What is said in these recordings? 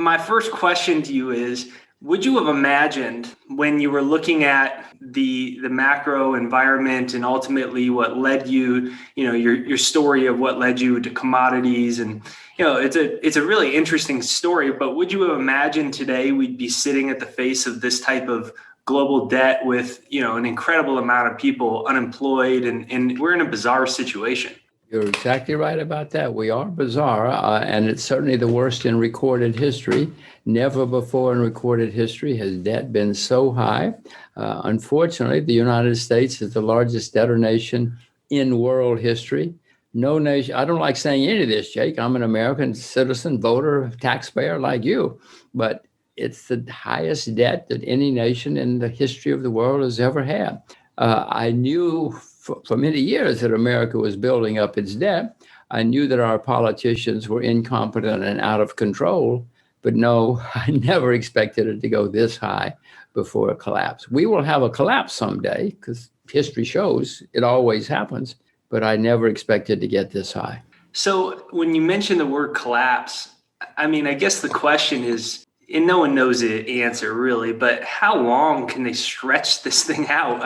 my first question to you is, would you have imagined when you were looking at the macro environment and ultimately what led you, your story of what led you to commodities, and it's a really interesting story, but would you have imagined today we'd be sitting at the face of this type of global debt with, an incredible amount of people unemployed, and we're in a bizarre situation? You're exactly right about that. We are bizarre, and it's certainly the worst in recorded history. Never before in recorded history has debt been so high. Unfortunately, the United States is the largest debtor nation in world history. No nation, I don't like saying any of this, Jake. I'm an American citizen, voter, taxpayer like you, but it's the highest debt that any nation in the history of the world has ever had. I knew for many years that America was building up its debt. I knew that our politicians were incompetent and out of control, but no, I never expected it to go this high before a collapse. We will have a collapse someday because history shows it always happens, but I never expected to get this high. So when you mention the word collapse, I guess the question is, and no one knows the answer really, but how long can they stretch this thing out?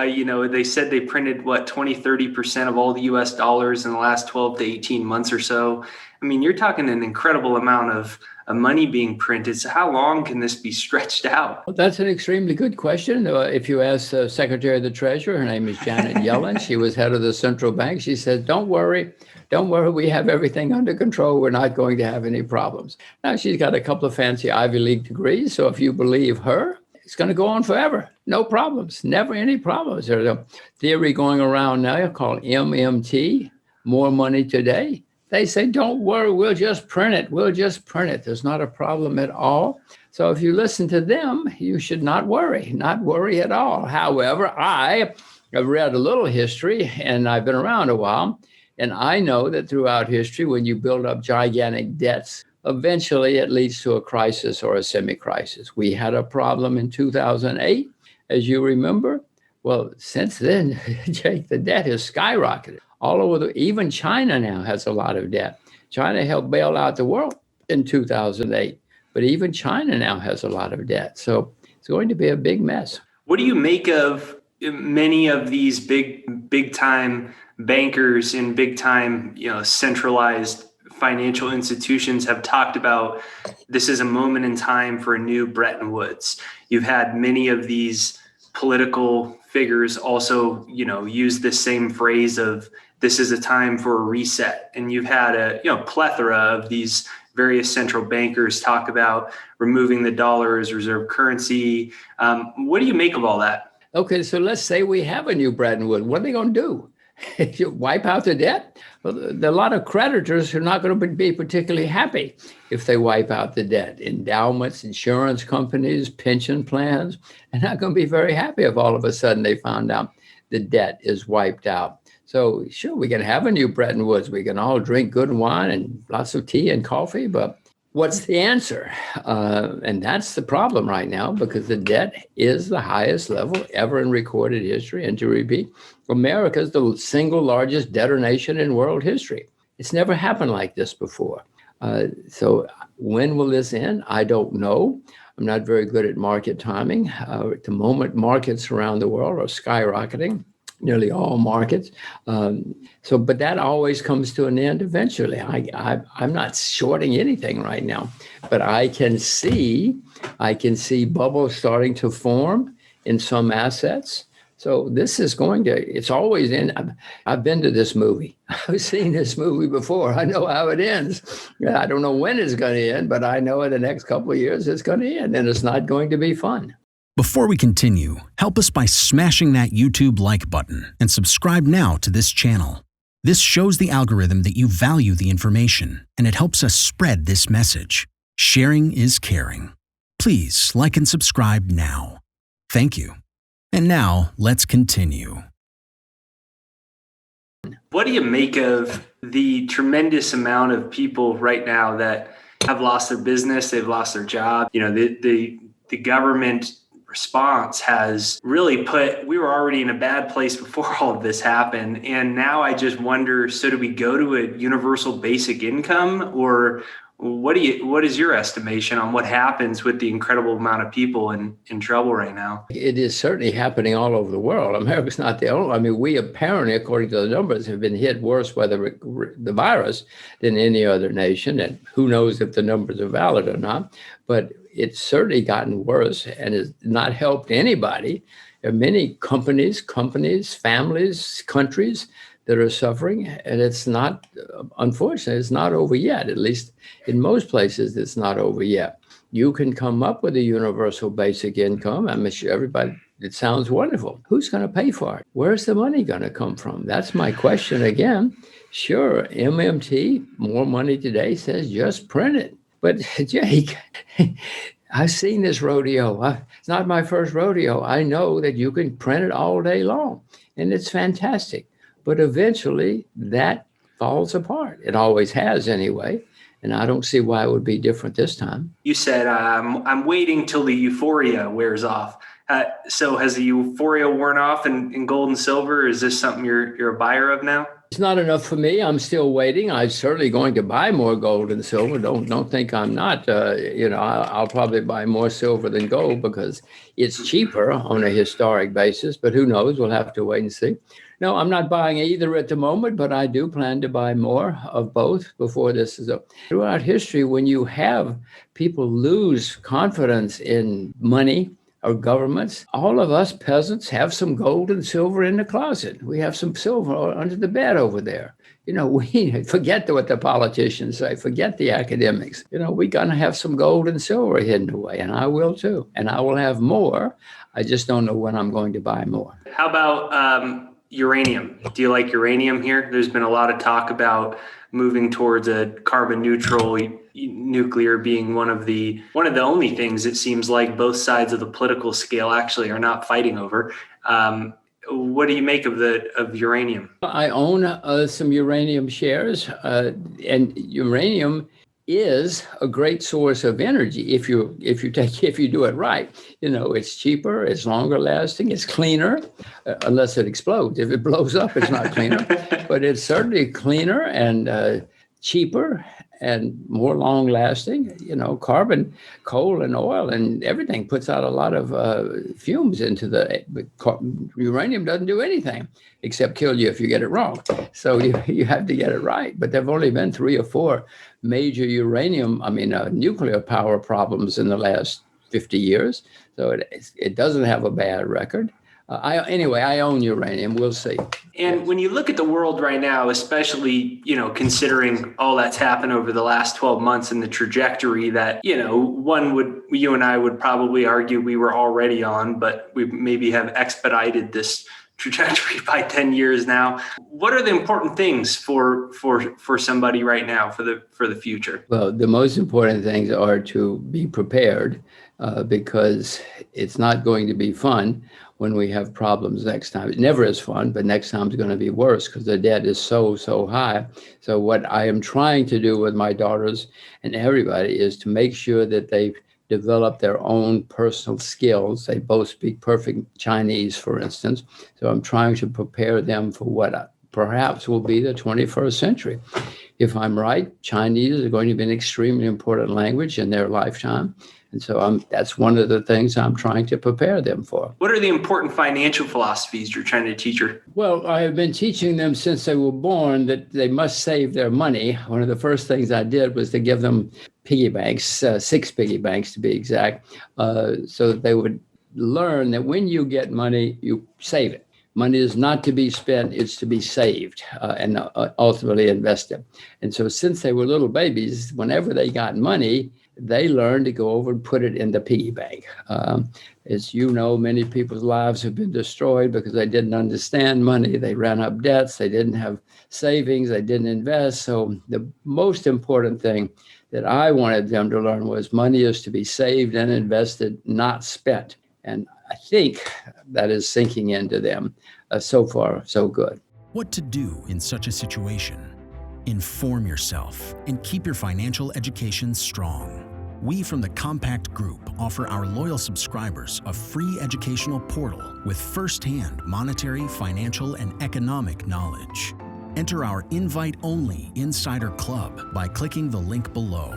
They said they printed 20-30% of all the US dollars in the last 12 to 18 months or so. You're talking an incredible amount of money being printed. So how long can this be stretched out? Well, that's an extremely good question. If you ask the Secretary of the Treasury, her name is Janet Yellen. She was head of the central bank. She said, don't worry, we have everything under control. We're not going to have any problems. Now, she's got a couple of fancy Ivy League degrees. So if you believe her, it's going to go on forever. No problems, never any problems. There's a theory going around now called MMT, more money today. They say, don't worry, we'll just print it. There's not a problem at all. So if you listen to them, you should not worry at all. However, I have read a little history and I've been around a while. And I know that throughout history, when you build up gigantic debts, eventually it leads to a crisis or a semi-crisis. We had a problem in 2008, as you remember. Well, since then, Jake, the debt has skyrocketed. All over even China now has a lot of debt. China helped bail out the world in 2008, but even China now has a lot of debt. So it's going to be a big mess. What do you make of many of these big time bankers and big time, centralized financial institutions have talked about this is a moment in time for a new Bretton Woods? You've had many of these political figures also, use this same phrase of this is a time for a reset. And you've had a plethora of these various central bankers talk about removing the dollar as reserve currency. What do you make of all that? Okay, so let's say we have a new Bretton Woods. What are they going to do? Wipe out the debt? Well, there are a lot of creditors who are not going to be particularly happy if they wipe out the debt. Endowments, insurance companies, pension plans, they're not going to be very happy if all of a sudden they found out the debt is wiped out. So sure, we can have a new Bretton Woods. We can all drink good wine and lots of tea and coffee, but what's the answer? And that's the problem right now, because the debt is the highest level ever in recorded history. And to repeat, America is the single largest debtor nation in world history. It's never happened like this before. So when will this end? I don't know. I'm not very good at market timing. At the moment, markets around the world are skyrocketing. Nearly all markets. But that always comes to an end eventually. I'm not shorting anything right now, but I can see bubbles starting to form in some assets. So this is it's always in. I've been to this movie. I've seen this movie before. I know how it ends. I don't know when it's going to end, but I know in the next couple of years it's going to end, and it's not going to be fun. Before we continue, help us by smashing that YouTube like button and subscribe now to this channel. This shows the algorithm that you value the information, and it helps us spread this message. Sharing is caring. Please like and subscribe now. Thank you. And now, let's continue. What do you make of the tremendous amount of people right now that have lost their business, they've lost their job? The government response has really we were already in a bad place before all of this happened. And now I just wonder, so do we go to a universal basic income, or What is your estimation on what happens with the incredible amount of people in trouble right now? It is certainly happening all over the world. America's not the only. I mean, we apparently, according to the numbers, have been hit worse by the virus than any other nation. And who knows if the numbers are valid or not. But it's certainly gotten worse and has not helped anybody. There are many companies, families, countries that are suffering, and it's not, unfortunately, it's not over yet. At least in most places, it's not over yet. You can come up with a universal basic income. I'm sure everybody, it sounds wonderful. Who's going to pay for it? Where's the money going to come from? That's my question again. Sure, MMT, more money today, says just print it. But Jake, I've seen this rodeo. It's not my first rodeo. I know that you can print it all day long, and it's fantastic. But eventually that falls apart. It always has anyway. And I don't see why it would be different this time. You said, I'm waiting till the euphoria wears off. So has the euphoria worn off in gold and silver? Is this something you're a buyer of now? It's not enough for me. I'm still waiting. I'm certainly going to buy more gold and silver. Don't think I'm not. I'll probably buy more silver than gold because it's cheaper on a historic basis. But who knows? We'll have to wait and see. No, I'm not buying either at the moment, but I do plan to buy more of both before this is up. Throughout history, when you have people lose confidence in money or governments, all of us peasants have some gold and silver in the closet. We have some silver under the bed over there. We forget what the politicians say, forget the academics. We're going to have some gold and silver hidden away, and I will too. And I will have more. I just don't know when I'm going to buy more. How about uranium? Do you like uranium here? There's been a lot of talk about moving towards a carbon neutral, nuclear being one of the only things it seems like both sides of the political scale actually are not fighting over. What do you make of uranium? I own some uranium shares, and uranium is a great source of energy if you do it right. It's cheaper, it's longer lasting, it's cleaner, unless it explodes. If it blows up, it's not cleaner, but it's certainly cleaner and cheaper and more long lasting. Carbon, coal and oil and everything puts out a lot of fumes into uranium doesn't do anything except kill you if you get it wrong. So you have to get it right. But there've only been 3 or 4 major nuclear power problems in the last 50 years. So it doesn't have a bad record. I own uranium. We'll see. And when you look at the world right now, especially, considering all that's happened over the last 12 months and the trajectory that, you and I would probably argue we were already on, but we maybe have expedited this trajectory by 10 years now. What are the important things for somebody right now for the future? Well, the most important things are to be prepared because it's not going to be fun when we have problems next time. It never is fun, but next time is going to be worse because the debt is so high. So what I am trying to do with my daughters and everybody is to make sure that they develop their own personal skills. They both speak perfect Chinese, for instance. So I'm trying to prepare them for what perhaps will be the 21st century. If I'm right, Chinese is going to be an extremely important language in their lifetime. And so that's one of the things I'm trying to prepare them for. What are the important financial philosophies you're trying to teach her? Well, I have been teaching them since they were born that they must save their money. One of the first things I did was to give them piggy banks, 6 piggy banks to be exact, so that they would learn that when you get money, you save it. Money is not to be spent, it's to be saved and ultimately invested. And so since they were little babies, whenever they got money, they learned to go over and put it in the piggy bank. As you know, many people's lives have been destroyed because they didn't understand money. They ran up debts. They didn't have savings. They didn't invest. So the most important thing that I wanted them to learn was money is to be saved and invested, not spent. And I think that is sinking into them. So far, so good. What to do in such a situation? Inform yourself and keep your financial education strong. We from the Compact Group offer our loyal subscribers a free educational portal with firsthand monetary, financial, and economic knowledge. Enter our invite-only Insider Club by clicking the link below.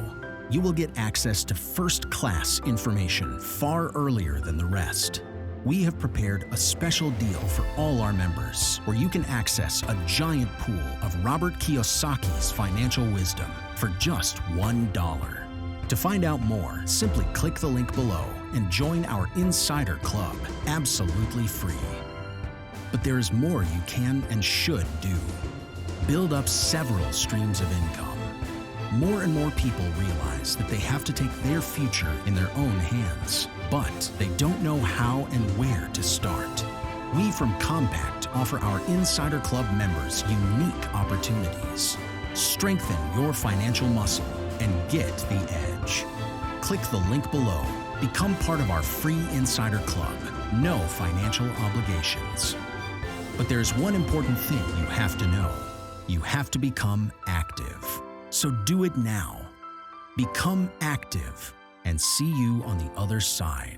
You will get access to first-class information far earlier than the rest. We have prepared a special deal for all our members where you can access a giant pool of Robert Kiyosaki's financial wisdom for just $1. To find out more, simply click the link below and join our Insider Club absolutely free. But there is more you can and should do. Build up several streams of income. More and more people realize that they have to take their future in their own hands, but they don't know how and where to start. We from Compact offer our Insider Club members unique opportunities. Strengthen your financial muscle and get the edge. Click the link below. Become part of our free Insider Club. No financial obligations. But there's one important thing you have to know. You have to become active. So do it now. Become active and see you on the other side.